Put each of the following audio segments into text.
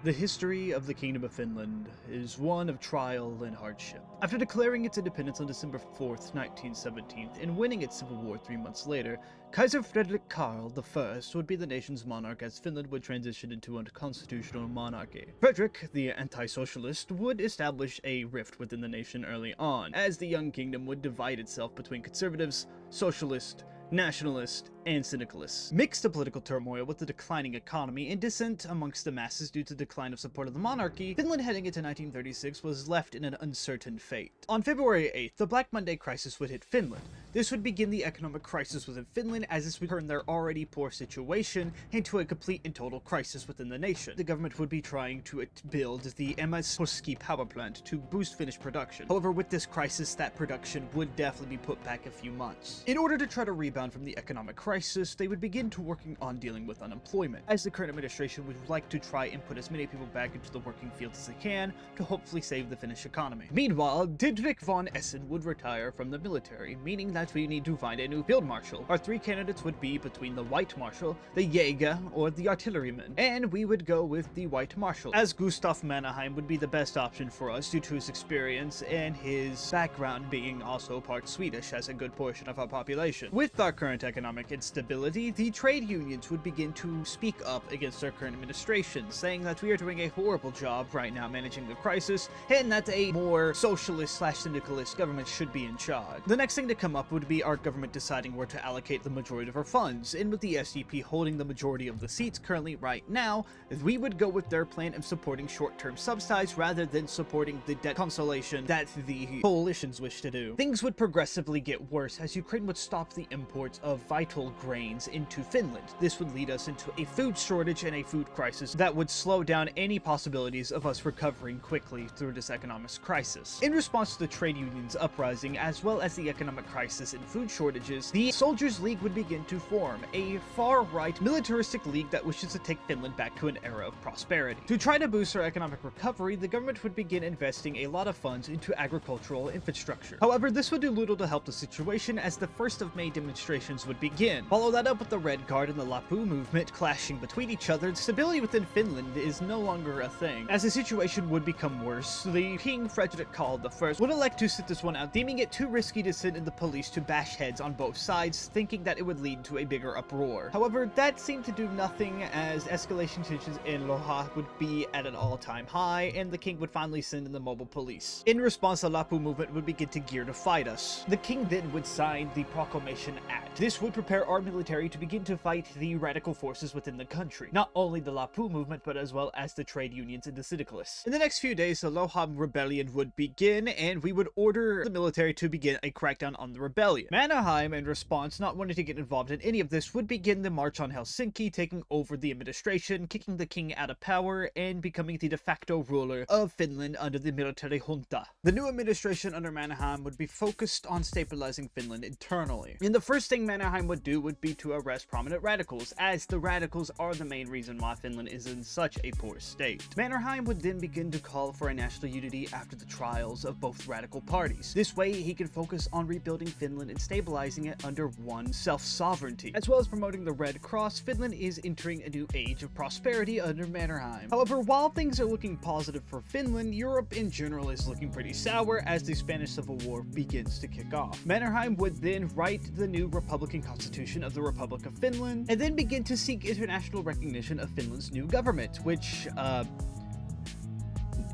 The history of the Kingdom of Finland is one of trial and hardship. After declaring its independence on December 4th, 1917, and winning its civil war 3 months later, Kaiser Frederick Karl I would be the nation's monarch as Finland would transition into a constitutional monarchy. Frederick, the anti-socialist, would establish a rift within the nation early on, as the young kingdom would divide itself between conservatives, socialists, nationalist, and syndicalists. Mixed to political turmoil with the declining economy and dissent amongst the masses due to decline of support of the monarchy, Finland heading into 1936 was left in an uncertain fate. On February 8th, the Black Monday crisis would hit Finland. This would begin the economic crisis within Finland, as this would turn their already poor situation into a complete and total crisis within the nation. The government would be trying to build the MS Koski power plant to boost Finnish production. However, with this crisis, that production would definitely be put back a few months. In order to try to rebound from the economic crisis, they would begin to working on dealing with unemployment, as the current administration would like to try and put as many people back into the working field as they can to hopefully save the Finnish economy. Meanwhile, Didrik von Essen would retire from the military, meaning that we need to find a new field marshal. Our three candidates would be between the White Marshal, the Jäger, or the Artilleryman, and we would go with the White Marshal, as Gustav Mannerheim would be the best option for us due to his experience and his background being also part Swedish as a good portion of our population. With our current economic instability, the trade unions would begin to speak up against our current administration, saying that we are doing a horrible job right now managing the crisis, and that a more socialist/syndicalist government should be in charge. The next thing to come up would be our government deciding where to allocate the majority of our funds, and with the SDP holding the majority of the seats currently right now, we would go with their plan of supporting short-term subsidies rather than supporting the debt consolation that the coalitions wish to do. Things would progressively get worse as Ukraine would stop the imports of vital grains into Finland. This would lead us into a food shortage and a food crisis that would slow down any possibilities of us recovering quickly through this economic crisis. In response to the trade unions uprising, as well as the economic crisis and food shortages, the Soldiers' League would begin to form, a far-right militaristic league that wishes to take Finland back to an era of prosperity. To try to boost our economic recovery, the government would begin investing a lot of funds into agricultural infrastructure. However, this would do little to help the situation, as the 1st of May demonstrations would begin. Follow that up with the Red Guard and the Lappu movement clashing between each other. Stability within Finland is no longer a thing. As the situation would become worse, the King Frederick Karl I would elect to sit this one out, deeming it too risky to send in the police to bash heads on both sides, thinking that it would lead to a bigger uproar. However, that seemed to do nothing, as escalation tensions in Lohja would be at an all-time high, and the king would finally send in the mobile police. In response, the Lappu movement would begin to gear to fight us. The king then would sign the Proclamation Act. This would prepare our military to begin to fight the radical forces within the country. Not only the Lappu movement, but as well as the trade unions and the syndicalists. In the next few days, the Lohja rebellion would begin, and we would order the military to begin a crackdown on the rebellion. Mannerheim, in response, not wanting to get involved in any of this, would begin the march on Helsinki, taking over the administration, kicking the king out of power, and becoming the de facto ruler of Finland under the military junta. The new administration under Mannerheim would be focused on stabilizing Finland internally. And the first thing Mannerheim would do would be to arrest prominent radicals, as the radicals are the main reason why Finland is in such a poor state. Mannerheim would then begin to call for a national unity after the trials of both radical parties. This way, he can focus on rebuilding Finland and stabilizing it under one self-sovereignty. As well as promoting the Red Cross, Finland is entering a new age of prosperity under Mannerheim. However, while things are looking positive for Finland, Europe in general is looking pretty sour as the Spanish Civil War begins to kick off. Mannerheim would then write the new Republican Constitution of the Republic of Finland, and then begin to seek international recognition of Finland's new government, which,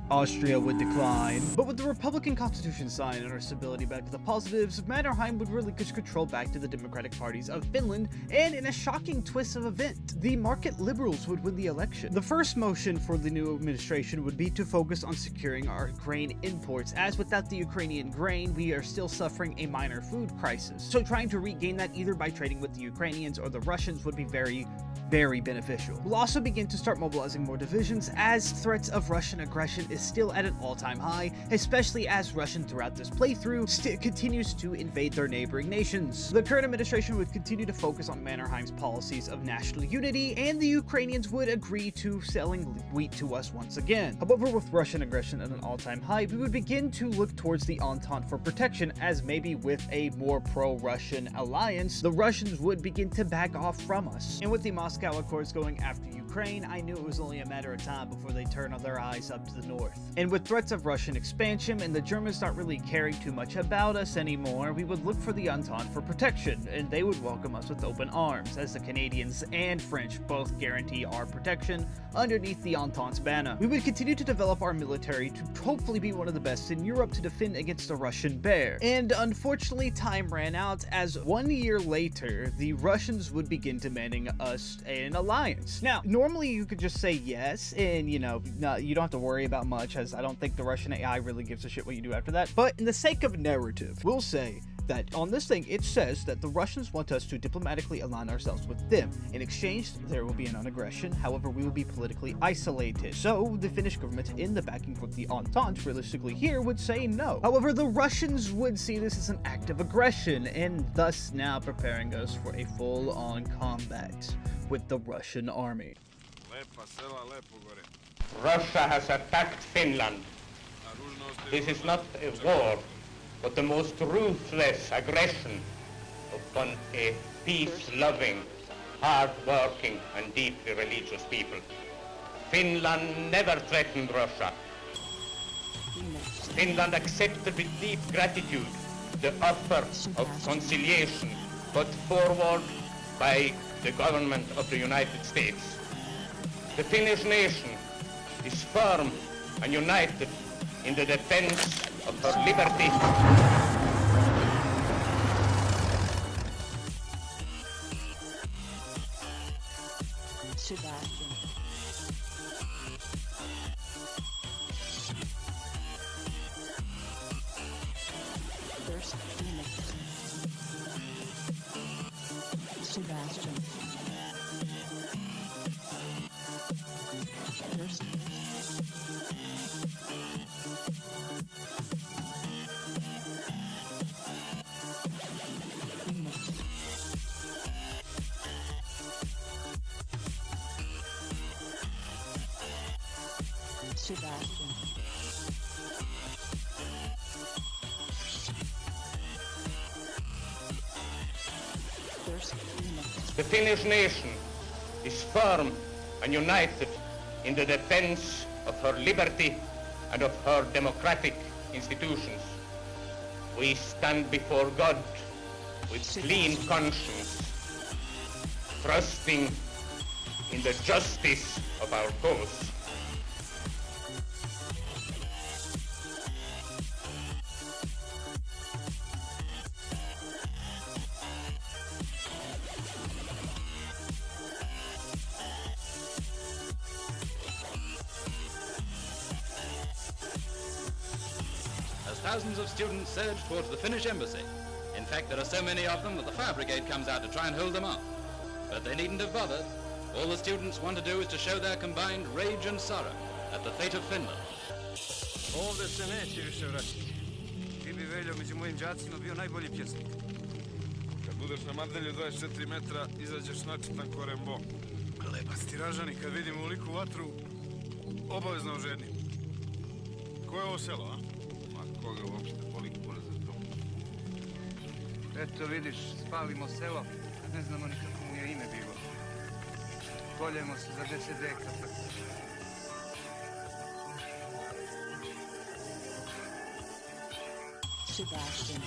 Austria would decline. But with the Republican Constitution signed and our stability back to the positives, Mannerheim would relinquish control back to the Democratic parties of Finland, and in a shocking twist of event, the market liberals would win the election. The first motion for the new administration would be to focus on securing our grain imports, as without the Ukrainian grain, we are still suffering a minor food crisis. So trying to regain that either by trading with the Ukrainians or the Russians would be very beneficial. We'll also begin to start mobilizing more divisions, as threats of Russian aggression is still at an all-time high, especially as Russia throughout this playthrough continues to invade their neighboring nations. The current administration would continue to focus on Mannerheim's policies of national unity, and the Ukrainians would agree to selling wheat to us once again. However, with Russian aggression at an all-time high, we would begin to look towards the Entente for protection, as maybe with a more pro-Russian alliance, the Russians would begin to back off from us. And with the Moscow Accords going after Ukraine, Ukraine, I knew it was only a matter of time before they turned their eyes up to the north. And with threats of Russian expansion and the Germans not really caring too much about us anymore, we would look for the Entente for protection, and they would welcome us with open arms, as the Canadians and French both guarantee our protection underneath the Entente's banner. We would continue to develop our military to hopefully be one of the best in Europe to defend against the Russian bear. And unfortunately, time ran out, as 1 year later, the Russians would begin demanding us an alliance. Now, normally you could just say yes, and you don't have to worry about much, as I don't think the Russian AI really gives a shit what you do after that. But in the sake of narrative, we'll say that on this thing, it says that the Russians want us to diplomatically align ourselves with them. In exchange, there will be a non-aggression, however, we will be politically isolated. So, the Finnish government, in the backing of the Entente, realistically here, would say no. However, the Russians would see this as an act of aggression, and thus now preparing us for a full-on combat with the Russian army. Russia has attacked Finland. This is not a war, but the most ruthless aggression upon a peace-loving, hard-working and deeply religious people. Finland never threatened Russia. Finland accepted with deep gratitude the offer of conciliation put forward by the government of the United States. The Finnish nation is firm and united in the defense of her liberty. Sebastian. First Phoenix. Sebastian. First. Sebastian. First Phoenix. The Finnish nation is firm and united in the defense of her liberty and of her democratic institutions. We stand before God with clean conscience, trusting in the justice of our cause. Thousands of students surge towards the Finnish embassy. In fact, there are so many of them that the fire brigade comes out to try and hold them off. But they needn't have bothered. All the students want to do is to show their combined rage and sorrow at the fate of Finland. Ovdje se neće više vraćati. Ti bi, Veljo, među mojim đacima bio najbolji pjesnik. Kad budeš na Mardelju 24 metra, izađeš načitan ko Rembo. Lepa stiražani, kad vidimo u liku vatru, obavezno oženim. Ko je ovo selo, a? Koga uopšte boli kurac za to? Eto vidiš, spalimo selo, ne znamo ni kako mu je ime bilo. Koljemo se za 10 dekata. Sebastian.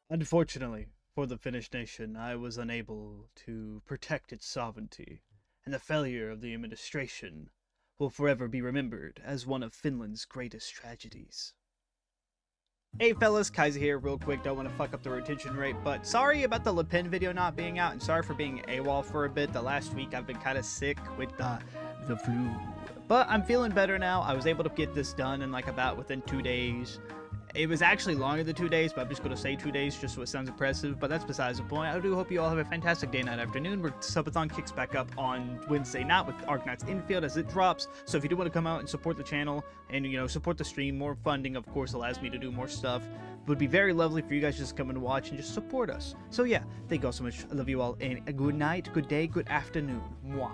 Unfortunately for the Finnish nation, I was unable to protect its sovereignty, and the failure of the administration will forever be remembered as one of Finland's greatest tragedies. Hey fellas, Kaizer here, real quick, don't want to fuck up the retention rate, but sorry about the Le Pen video not being out, and sorry for being AWOL for a bit. The last week I've been kind of sick with the flu, but I'm feeling better now. I was able to get this done in like about within 2 days. It was actually longer than 2 days, but I'm just going to say 2 days just so it sounds impressive, but that's besides the point. I do hope you all have a fantastic day, night, afternoon. Subathon kicks back up on Wednesday night with Arknight's Infield as it drops, so if you do want to come out and support the channel and, you know, support the stream, more funding, of course, allows me to do more stuff. It would be very lovely for you guys just to come and watch and just support us. So yeah, thank you all so much. I love you all, and a good night, good day, good afternoon. Mwah.